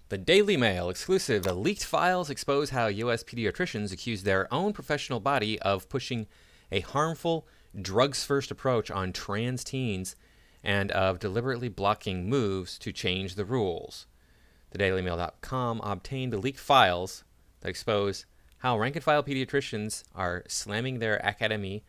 The Daily Mail exclusive. The leaked files expose how U.S. pediatricians accuse their own professional body of pushing a harmful drugs-first approach on trans teens and of deliberately blocking moves to change the rules. TheDailyMail.com obtained the leaked files that expose how rank-and-file pediatricians are slamming their academy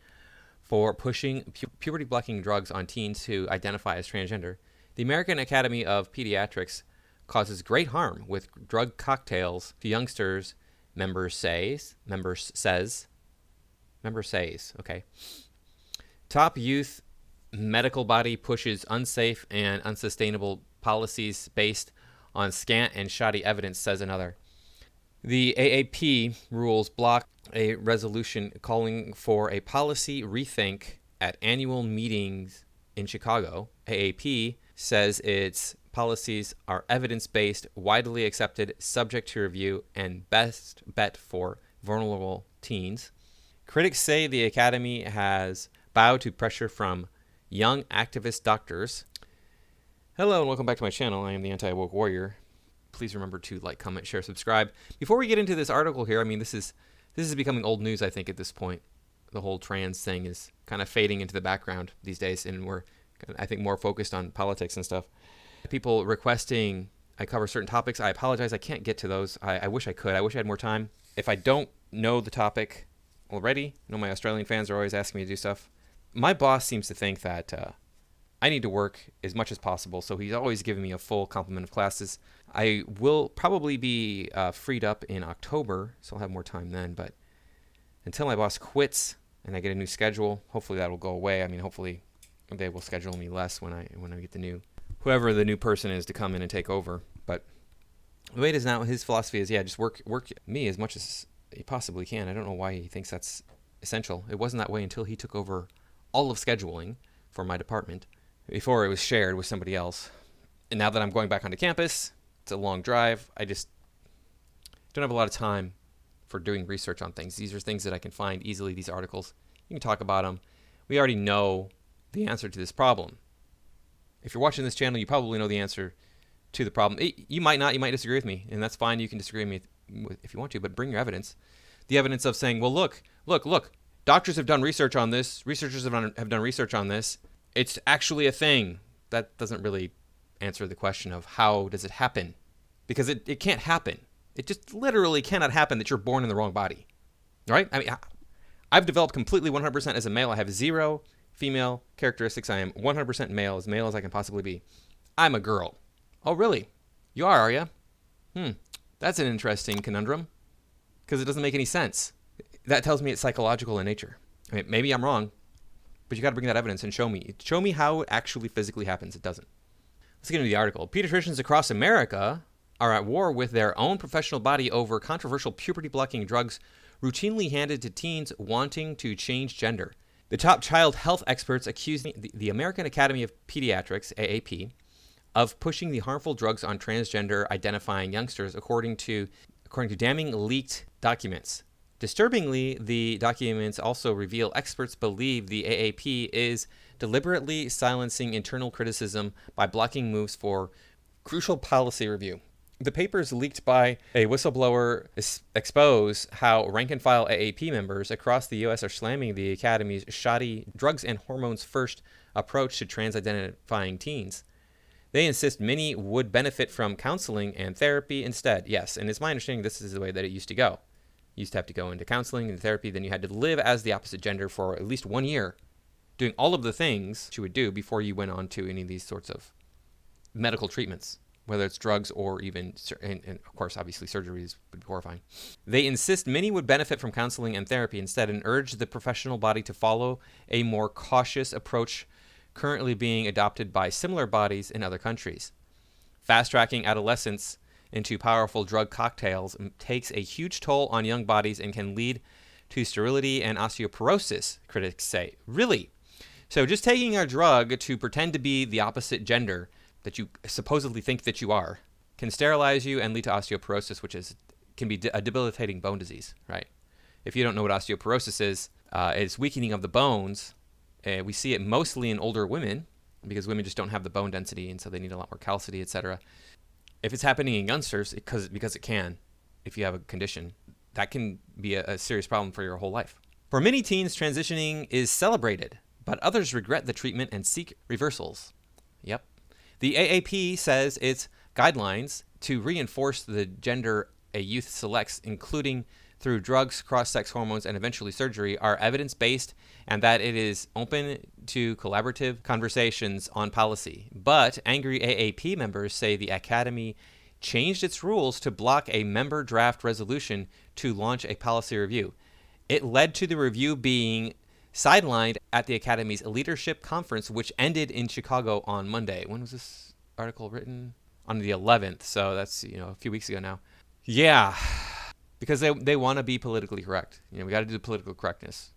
for pushing puberty-blocking drugs on teens who identify as transgender. The American Academy of Pediatrics causes great harm with drug cocktails to youngsters, member says. Okay. Top youth medical body pushes unsafe and unsustainable policies based on scant and shoddy evidence, says another. The AAP rules block a resolution calling for a policy rethink at annual meetings in Chicago. AAP says its policies are evidence-based, widely accepted, subject to review, and best bet for vulnerable teens. Critics say the Academy has bowed to pressure from young activist doctors. Hello and welcome back to my channel. I am the Anti-Woke Warrior. Please remember to like, comment, share, subscribe. Before we get into this article here, I mean, this is becoming old news, I think, at this point. The whole trans thing is kind of fading into the background these days, and we're, I think, more focused on politics and stuff. People requesting I cover certain topics. I apologize. I can't get to those. I wish I could. I wish I had more time. If I don't know the topic already, I know my Australian fans are always asking me to do stuff. My boss seems to think that I need to work as much as possible, so he's always giving me a full complement of classes. I will probably be freed up in October, so I'll have more time then. But until my boss quits and I get a new schedule, hopefully that will go away. I mean, hopefully they will schedule me less when I get whoever the new person is to come in and take over. But the way it is now, his philosophy is, just work me as much as he possibly can. I don't know why he thinks that's essential. It wasn't that way until he took over all of scheduling for my department. Before it was shared with somebody else. And now that I'm going back onto campus, it's a long drive. I just don't have a lot of time for doing research on things. These are things that I can find easily, these articles. You can talk about them. We already know the answer to this problem. If you're watching this channel, you probably know the answer to the problem. You might not. You might disagree with me, and that's fine. You can disagree with me if you want to, but bring your evidence. The evidence of saying, well, look. Doctors have done research on this. Researchers have done research on this. It's actually a thing. That doesn't really answer the question of how does it happen? Because it can't happen. It just literally cannot happen that you're born in the wrong body. Right? I mean, I've developed completely 100% as a male. I have zero female characteristics. I am 100% male as I can possibly be. I'm a girl. Oh, really? You are you? That's an interesting conundrum because it doesn't make any sense. That tells me it's psychological in nature. I mean, maybe I'm wrong, but you got to bring that evidence and show me. Show me how it actually physically happens. It doesn't. Let's get into the article. Pediatricians across America are at war with their own professional body over controversial puberty-blocking drugs routinely handed to teens wanting to change gender. The top child health experts accuse the American Academy of Pediatrics, AAP, of pushing the harmful drugs on transgender identifying youngsters, according to damning leaked documents. Disturbingly, the documents also reveal experts believe the AAP is deliberately silencing internal criticism by blocking moves for crucial policy review. The papers leaked by a whistleblower expose how rank-and-file AAP members across the U.S. are slamming the Academy's shoddy drugs and hormones first approach to trans-identifying teens. They insist many would benefit from counseling and therapy instead. Yes, and it's my understanding this is the way that it used to go. You used to have to go into counseling and therapy, then you had to live as the opposite gender for at least 1 year, doing all of the things you would do before you went on to any of these sorts of medical treatments, whether it's drugs or even, and of course, obviously surgeries would be horrifying. They insist many would benefit from counseling and therapy instead and urge the professional body to follow a more cautious approach currently being adopted by similar bodies in other countries. Fast-tracking adolescents into powerful drug cocktails takes a huge toll on young bodies and can lead to sterility and osteoporosis, critics say. Really? So just taking a drug to pretend to be the opposite gender that you supposedly think that you are can sterilize you and lead to osteoporosis, which can be a debilitating bone disease, right? If you don't know what osteoporosis is, it's weakening of the bones. We see it mostly in older women because women just don't have the bone density, and so they need a lot more calcium, etc. If it's happening in youngsters, because it can, if you have a condition, that can be a serious problem for your whole life. For many teens, transitioning is celebrated, but others regret the treatment and seek reversals. Yep. The AAP says its guidelines to reinforce the gender a youth selects, including through drugs, cross-sex hormones, and eventually surgery, are evidence-based and that it is open to collaborative conversations on policy. But angry AAP members say the Academy changed its rules to block a member draft resolution to launch a policy review. It led to the review being sidelined at the Academy's leadership conference, which ended in Chicago on Monday. When was this article written? On the 11th, so that's a few weeks ago now. Yeah, because they want to be politically correct. We got to do the political correctness.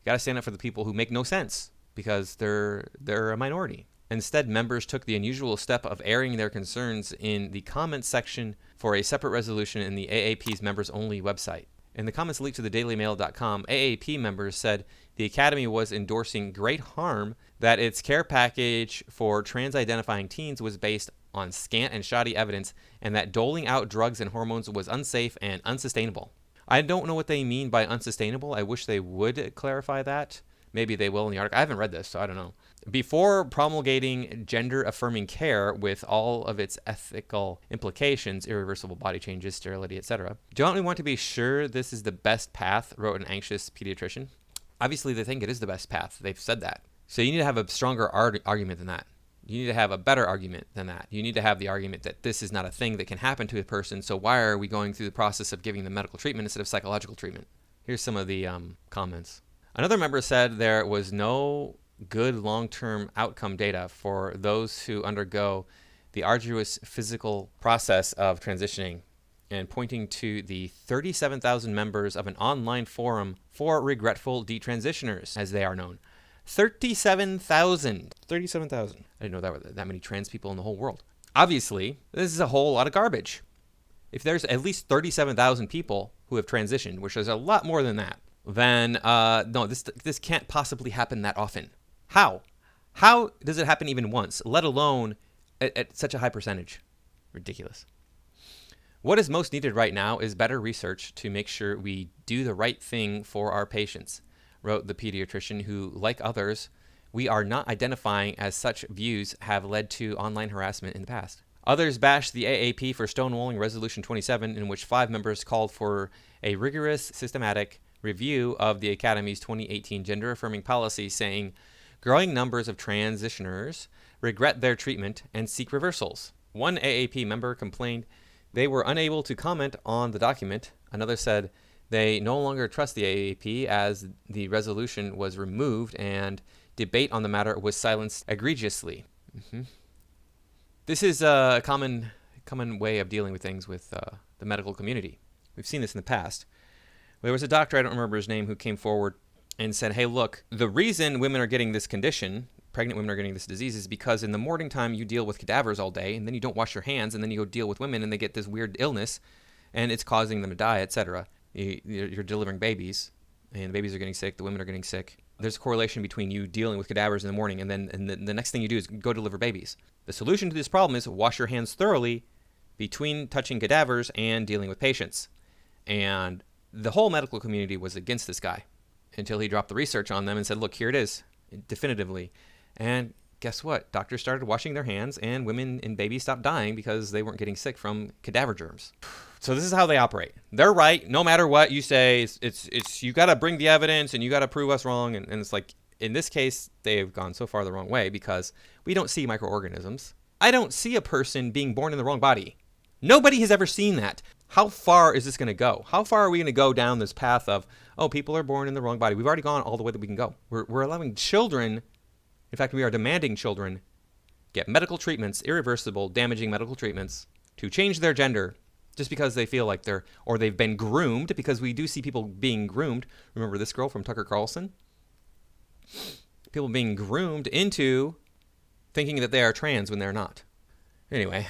You got to stand up for the people who make no sense because they're a minority. Instead, members took the unusual step of airing their concerns in the comments section for a separate resolution in the AAP's members-only website. In the comments leaked to the DailyMail.com, AAP members said the Academy was endorsing great harm that its care package for trans-identifying teens was based on scant and shoddy evidence and that doling out drugs and hormones was unsafe and unsustainable. I don't know what they mean by unsustainable. I wish they would clarify that. Maybe they will in the article. I haven't read this, so I don't know. Before promulgating gender-affirming care with all of its ethical implications, irreversible body changes, sterility, etc., don't we want to be sure this is the best path, wrote an anxious pediatrician. Obviously, they think it is the best path. They've said that. So you need to have a stronger argument than that. You need to have a better argument than that. You need to have the argument that this is not a thing that can happen to a person, so why are we going through the process of giving them medical treatment instead of psychological treatment? Here's some of the comments. Another member said there was no good long-term outcome data for those who undergo the arduous physical process of transitioning, and pointing to the 37,000 members of an online forum for regretful detransitioners, as they are known. 37,000. 37,000. I didn't know there were that many trans people in the whole world. Obviously, this is a whole lot of garbage. If there's at least 37,000 people who have transitioned, which is a lot more than that, then no, this can't possibly happen that often. How? How does it happen even once, let alone at such a high percentage? Ridiculous. What is most needed right now is better research to make sure we do the right thing for our patients, wrote the pediatrician who, like others, we are not identifying as such views have led to online harassment in the past. Others bashed the AAP for stonewalling Resolution 27, in which 5 members called for a rigorous, systematic review of the Academy's 2018 gender-affirming policy, saying growing numbers of transitioners regret their treatment and seek reversals. One AAP member complained they were unable to comment on the document. Another said they no longer trust the AAP as the resolution was removed and debate on the matter was silenced egregiously. This is a common way of dealing with things with the medical community. We've seen this in the past. There was a doctor, I don't remember his name, who came forward and said, hey, look, the reason women are getting this condition, pregnant women are getting this disease, is because in the morning time you deal with cadavers all day, and then you don't wash your hands, and then you go deal with women, and they get this weird illness, and it's causing them to die, etc. You're delivering babies, and the babies are getting sick, the women are getting sick. There's a correlation between you dealing with cadavers in the morning, and then the next thing you do is go deliver babies. The solution to this problem is wash your hands thoroughly between touching cadavers and dealing with patients. And the whole medical community was against this guy until he dropped the research on them and said, look, here it is, definitively. And guess what? Doctors started washing their hands, and women and babies stopped dying because they weren't getting sick from cadaver germs. So this is how they operate. They're right. No matter what you say, it's you got to bring the evidence and you got to prove us wrong. And it's like, in this case, they've gone so far the wrong way because we don't see microorganisms. I don't see a person being born in the wrong body. Nobody has ever seen that. How far is this going to go? How far are we going to go down this path of, oh, people are born in the wrong body? We've already gone all the way that we can go. We're allowing children, in fact, we are demanding children get medical treatments, irreversible, damaging medical treatments, to change their gender just because they feel like they've been groomed, because we do see people being groomed. Remember this girl from Tucker Carlson? People being groomed into thinking that they are trans when they're not. Anyway,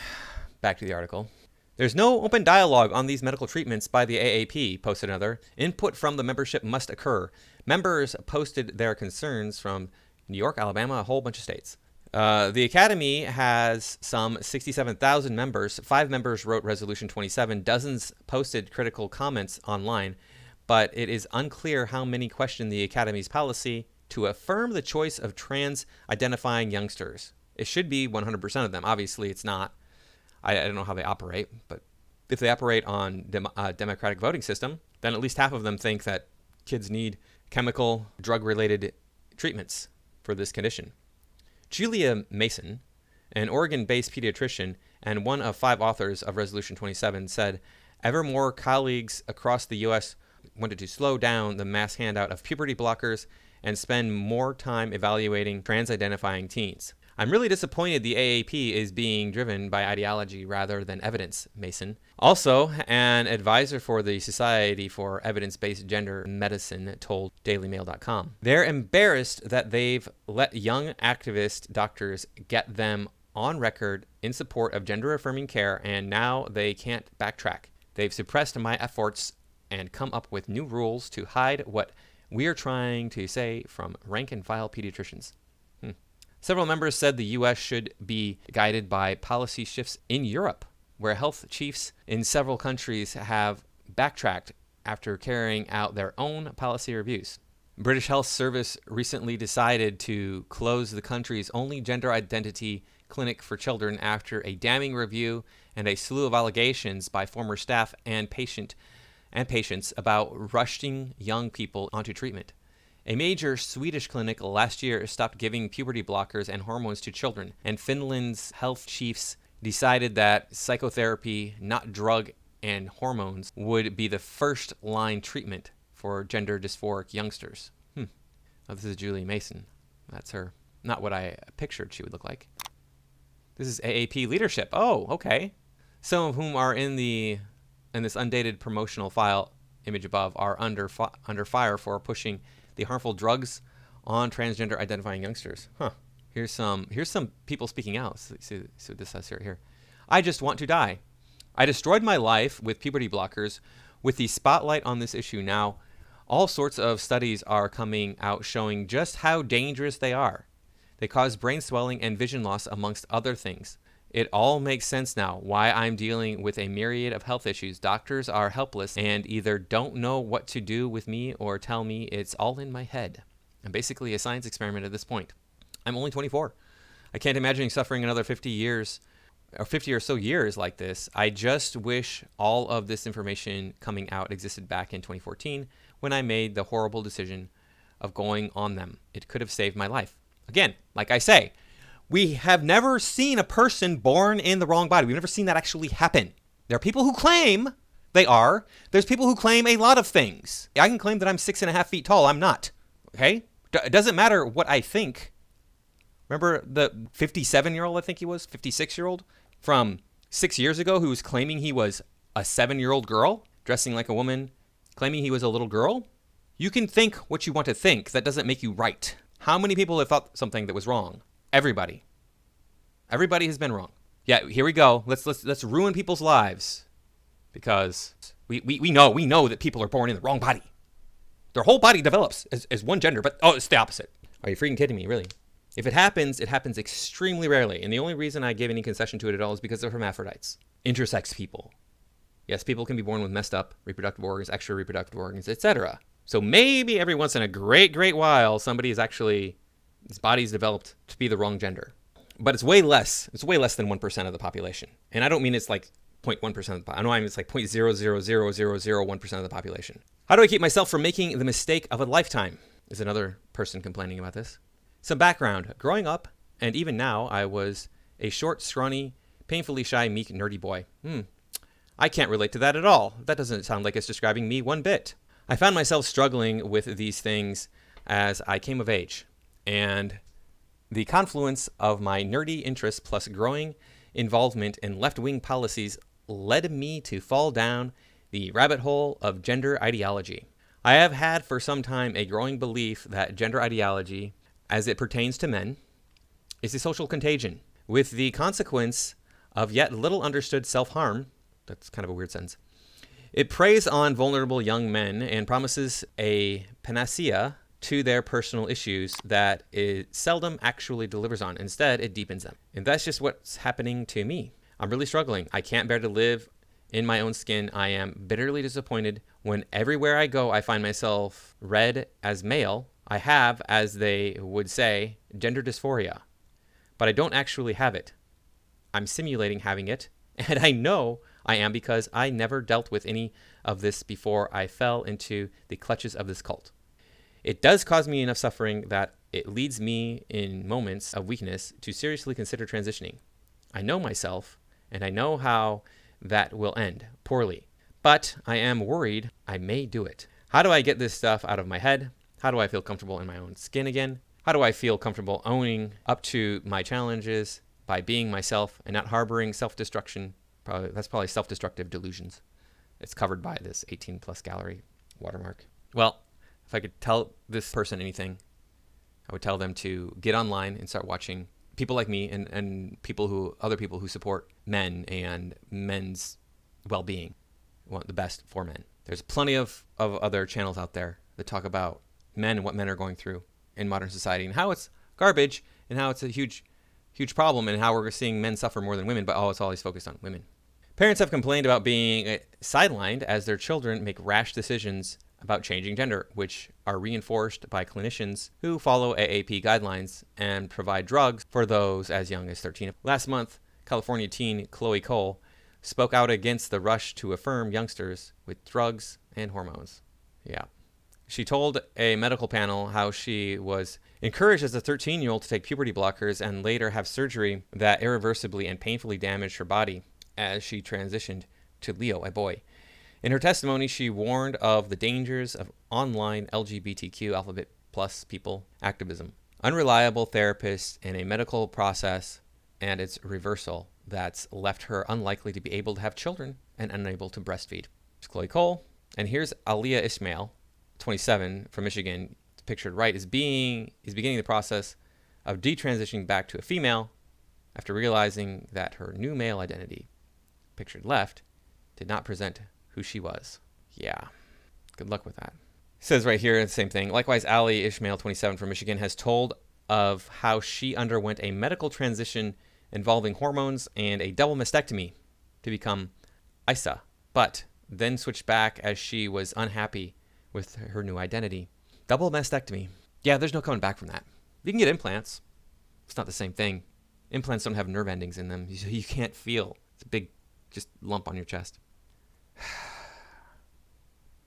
back to the article. There's no open dialogue on these medical treatments by the AAP, posted another. Input from the membership must occur. Members posted their concerns from New York, Alabama, a whole bunch of states. The Academy has some 67,000 members. 5 members wrote Resolution 27. Dozens posted critical comments online, but it is unclear how many question the Academy's policy to affirm the choice of trans-identifying youngsters. It should be 100% of them. Obviously, it's not. I don't know how they operate, but if they operate on democratic voting system, then at least half of them think that kids need chemical, drug-related treatments for this condition. Julia Mason, an Oregon-based pediatrician and one of 5 authors of Resolution 27, said ever more colleagues across the U.S. wanted to slow down the mass handout of puberty blockers and spend more time evaluating trans-identifying teens. I'm really disappointed the AAP is being driven by ideology rather than evidence, Mason. Also, an advisor for the Society for Evidence-Based Gender Medicine told DailyMail.com. They're embarrassed that they've let young activist doctors get them on record in support of gender-affirming care, and now they can't backtrack. They've suppressed my efforts and come up with new rules to hide what we are trying to say from rank-and-file pediatricians. Several members said the U.S. should be guided by policy shifts in Europe, where health chiefs in several countries have backtracked after carrying out their own policy reviews. British Health Service recently decided to close the country's only gender identity clinic for children after a damning review and a slew of allegations by former staff and patients about rushing young people onto treatment. A major Swedish clinic last year stopped giving puberty blockers and hormones to children, and Finland's health chiefs decided that psychotherapy, not drug and hormones, would be the first-line treatment for gender dysphoric youngsters. Oh, this is Julie Mason. That's her. Not what I pictured she would look like. This is AAP leadership. Oh, okay. Some of whom are in this undated promotional file image above are under fire for pushing the harmful drugs on transgender identifying youngsters. Here's some people speaking out. See what this says here. I just want to die. I destroyed my life with puberty blockers. With the spotlight on this issue now, all sorts of studies are coming out showing just how dangerous they are. They cause brain swelling and vision loss, amongst other things. It all makes sense now why I'm dealing with a myriad of health issues. Doctors are helpless and either don't know what to do with me or tell me it's all in my head. I'm basically a science experiment at this point. I'm only 24. I can't imagine suffering another 50 years or 50 or so years like this. I just wish all of this information coming out existed back in 2014 when I made the horrible decision of going on them. It could have saved my life. Again, like I say, we have never seen a person born in the wrong body. We've never seen that actually happen. There are people who claim they are. There's people who claim a lot of things. I can claim that I'm 6.5 feet tall. I'm not. Okay? It doesn't matter what I think. Remember the 57-year-old, I think he was, 56-year-old from 6 years ago who was claiming he was a 7-year-old girl, dressing like a woman, claiming he was a little girl? You can think what you want to think. That doesn't make you right. How many people have thought something that was wrong? Everybody. Everybody has been wrong. Yeah, here we go. Let's ruin people's lives because we know that people are born in the wrong body. Their whole body develops as one gender, but it's the opposite. Are you freaking kidding me? Really? If it happens extremely rarely, and the only reason I give any concession to it at all is because they're hermaphrodites, intersex people. Yes, people can be born with messed up reproductive organs, extra reproductive organs, etc. So maybe every once in a great hwhile, somebody is actually, his body's developed to be the wrong gender. But it's way less. It's way less than 1% of the population. And I don't mean it's like 0.1% of the population. I know it's like 0.00001% of the population. How do I keep myself from making the mistake of a lifetime? Is another person complaining about this. Some background. Growing up, and even now, I was a short, scrawny, painfully shy, meek, nerdy boy. I can't relate to that at all. That doesn't sound like it's describing me one bit. I found myself struggling with these things as I came of age. And the confluence of my nerdy interests plus growing involvement in left-wing policies led me to fall down the rabbit hole of gender ideology. I have had for some time a growing belief that gender ideology, as it pertains to men, is a social contagion, with the consequence of yet little understood self-harm. That's kind of a weird sentence. It preys on vulnerable young men and promises a panacea to their personal issues that it seldom actually delivers on. Instead, it deepens them. And that's just what's happening to me. I'm really struggling. I can't bear to live in my own skin. I am bitterly disappointed when everywhere I go, I find myself read as male. I have, as they would say, gender dysphoria, but I don't actually have it. I'm simulating having it, and I know I am because I never dealt with any of this before I fell into the clutches of this cult. It does cause me enough suffering that it leads me in moments of weakness to seriously consider transitioning. I know myself, and I know how that will end poorly, but I am worried I may do it. How do I get this stuff out of my head? How do I feel comfortable in my own skin again? How do I feel comfortable owning up to my challenges by being myself and not harboring self-destruction? That's probably self-destructive delusions. It's covered by this 18 plus gallery watermark. Well, if I could tell this person anything, I would tell them to get online and start watching people like me and other people who support men and men's well-being, want the best for men. There's plenty of other channels out there that talk about men and what men are going through in modern society and how it's garbage and how it's a huge problem and how we're seeing men suffer more than women, but it's always focused on women. Parents have complained about being sidelined as their children make rash decisions about changing gender, which are reinforced by clinicians who follow AAP guidelines and provide drugs for those as young as 13. Last month, California teen Chloe Cole spoke out against the rush to affirm youngsters with drugs and hormones. Yeah. She told a medical panel how she was encouraged as a 13-year-old to take puberty blockers and later have surgery that irreversibly and painfully damaged her body as she transitioned to Leo, a boy. In her testimony, she warned of the dangers of online LGBTQ alphabet plus people activism, unreliable therapists, and a medical process and its reversal that's left her unlikely to be able to have children and unable to breastfeed. It's Chloe Cole. And here's Aliyah Ishmael, 27, from Michigan, pictured right, is beginning the process of detransitioning back to a female after realizing that her new male identity, pictured left, did not present who she was. Yeah, good luck with that. It says right here the same thing. Likewise, Ali Ishmael, 27, from Michigan, has told of how she underwent a medical transition involving hormones and a double mastectomy to become Isa, but then switched back as she was unhappy with her new identity. Double mastectomy. Yeah, there's no coming back from that. You can get implants. It's not the same thing. Implants don't have nerve endings in them. You can't feel. It's a big just lump on your chest.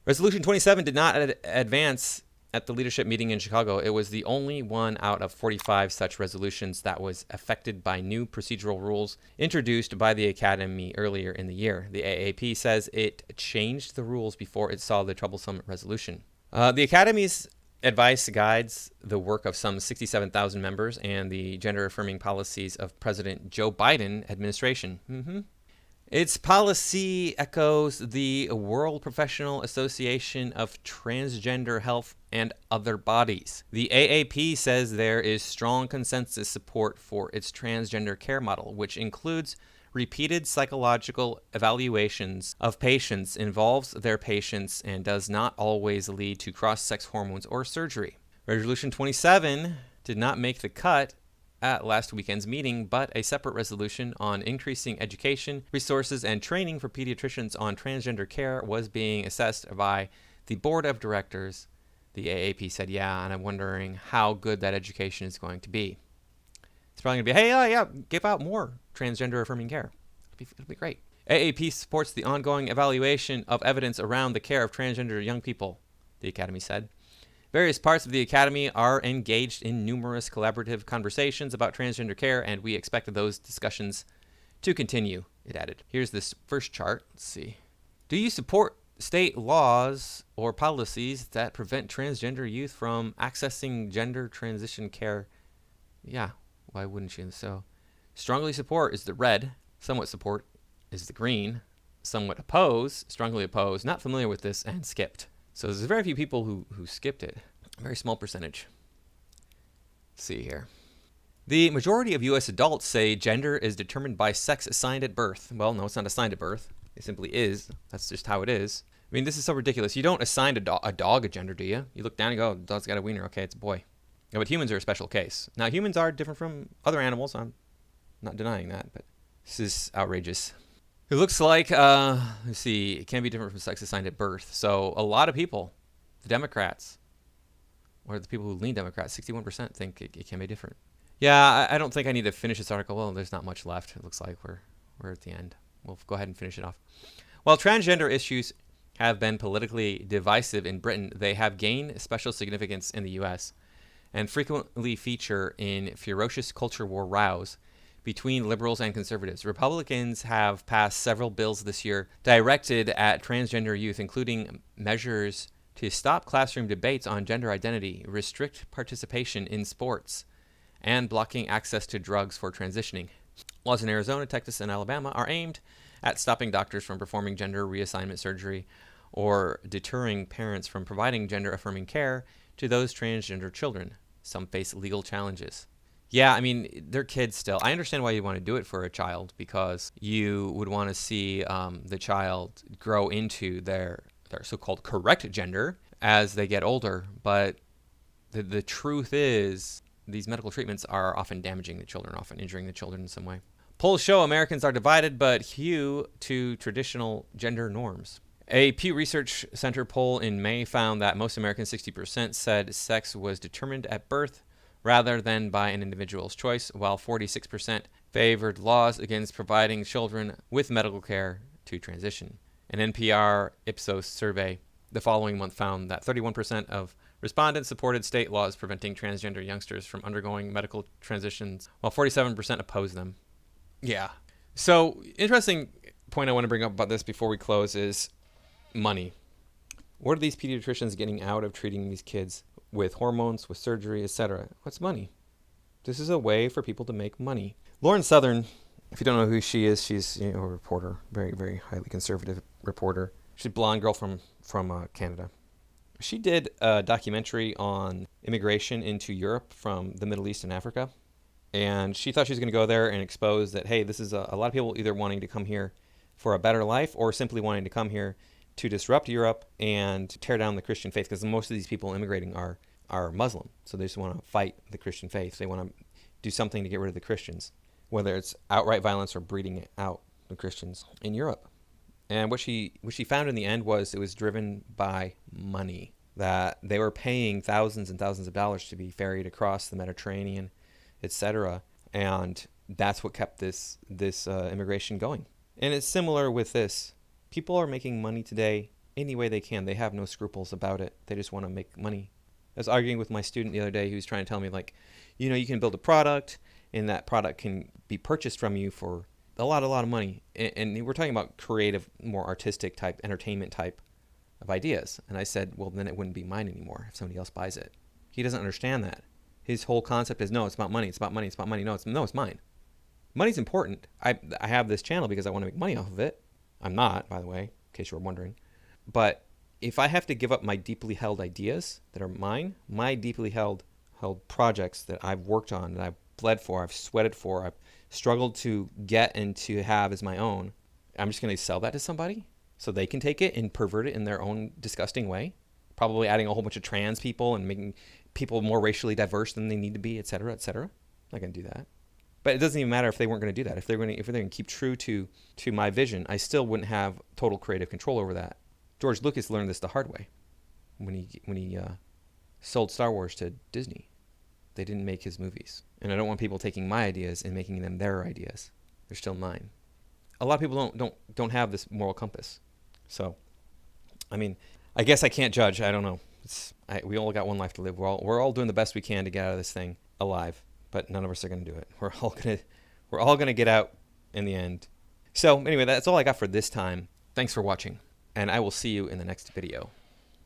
Resolution 27 did not advance at the leadership meeting in Chicago. It was the only one out of 45 such resolutions that was affected by new procedural rules introduced by the Academy earlier in the year. The AAP says it changed the rules before it saw the troublesome resolution. The Academy's advice guides the work of some 67,000 members and the gender-affirming policies of President Joe Biden administration. Its policy echoes the World Professional Association of Transgender Health and other bodies. The AAP says there is strong consensus support for its transgender care model, which includes repeated psychological evaluations of patients, involves their patients, and does not always lead to cross-sex hormones or surgery. Resolution 27 did not make the cut at last weekend's meeting, but a separate resolution on increasing education, resources, and training for pediatricians on transgender care was being assessed by the board of directors. The AAP said, yeah, and I'm wondering how good that education is going to be. It's probably going to be, hey, give out more transgender affirming care. It'll be great. AAP supports the ongoing evaluation of evidence around the care of transgender young people, the Academy said. Various parts of the Academy are engaged in numerous collaborative conversations about transgender care, and we expect those discussions to continue, it added. Here's this first chart. Let's see. Do you support state laws or policies that prevent transgender youth from accessing gender transition care? Yeah, why wouldn't you? So, strongly support is the red. Somewhat support is the green. Somewhat oppose, strongly oppose, not familiar with this, and skipped. So there's very few people who skipped it. A very small percentage. Let's see here. The majority of U.S. adults say gender is determined by sex assigned at birth. Well, no, it's not assigned at birth. It simply is. That's just how it is. I mean, this is so ridiculous. You don't assign a dog a gender, do you? You look down and go, dog's got a wiener. Okay, it's a boy. Yeah, but humans are a special case. Now, humans are different from other animals. I'm not denying that, but this is outrageous. It looks like, let's see, it can be different from sex assigned at birth. So a lot of people, the Democrats, or the people who lean Democrat, 61% think it can be different. Yeah, I don't think I need to finish this article. Well, there's not much left. It looks like we're at the end. We'll go ahead and finish it off. While transgender issues have been politically divisive in Britain, they have gained special significance in the U.S. and frequently feature in ferocious culture war rows between liberals and conservatives. Republicans have passed several bills this year directed at transgender youth, including measures to stop classroom debates on gender identity, restrict participation in sports, and blocking access to drugs for transitioning. Laws in Arizona, Texas, and Alabama are aimed at stopping doctors from performing gender reassignment surgery or deterring parents from providing gender-affirming care to those transgender children. Some face legal challenges. Yeah, I mean, they're kids still. I understand why you want to do it for a child, because you would want to see the child grow into their so-called correct gender as they get older. But the truth is, these medical treatments are often damaging the children, often injuring the children in some way. Polls show Americans are divided but hew to traditional gender norms. A Pew Research Center poll in May found that most Americans, 60%, said sex was determined at birth rather than by an individual's choice, while 46% favored laws against providing children with medical care to transition. An NPR Ipsos survey the following month found that 31% of respondents supported state laws preventing transgender youngsters from undergoing medical transitions, while 47% opposed them. Yeah. So, interesting point I want to bring up about this before we close is money. What are these pediatricians getting out of treating these kids with hormones, with surgery, etc.? What's money? This is a way for people to make money. Lauren Southern, if you don't know who she is, she's a reporter, very, very highly conservative reporter. She's a blonde girl from Canada. She did a documentary on immigration into Europe from the Middle East and Africa. And she thought she was going to go there and expose that, hey, this is a lot of people either wanting to come here for a better life or simply wanting to come here to disrupt Europe and tear down the Christian faith, because most of these people immigrating are Muslim. So they just want to fight the Christian faith. They want to do something to get rid of the Christians, whether it's outright violence or breeding out the Christians in Europe. And what she found in the end was it was driven by money, that they were paying thousands and thousands of dollars to be ferried across the Mediterranean, etc. And that's what kept this immigration going. And it's similar with this. People are making money today any way they can. They have no scruples about it. They just want to make money. I was arguing with my student the other day who was trying to tell me, like, you can build a product and that product can be purchased from you for a lot of money. And we're talking about creative, more artistic type, entertainment type of ideas. And I said, well, then it wouldn't be mine anymore if somebody else buys it. He doesn't understand that. His whole concept is, no, it's about money. It's about money. It's about money. No, it's mine. Money's important. I have this channel because I want to make money off of it. I'm not, by the way, in case you were wondering. But if I have to give up my deeply held ideas that are mine, my deeply held projects that I've worked on, that I've bled for, I've sweated for, I've struggled to get and to have as my own, I'm just going to sell that to somebody so they can take it and pervert it in their own disgusting way, probably adding a whole bunch of trans people and making people more racially diverse than they need to be, et cetera, et cetera. I'm not going to do that. But it doesn't even matter if they weren't going to do that. If they're going to keep true to my vision, I still wouldn't have total creative control over that. George Lucas learned this the hard way when he sold Star Wars to Disney. They didn't make his movies. And I don't want people taking my ideas and making them their ideas. They're still mine. A lot of people don't have this moral compass. So, I mean, I guess I can't judge. I don't know. We all got one life to live. We're all doing the best we can to get out of this thing alive. But none of us are going to do it. We're all gonna get out in the end. So anyway, that's all I got for this time. Thanks for watching, and I will see you in the next video.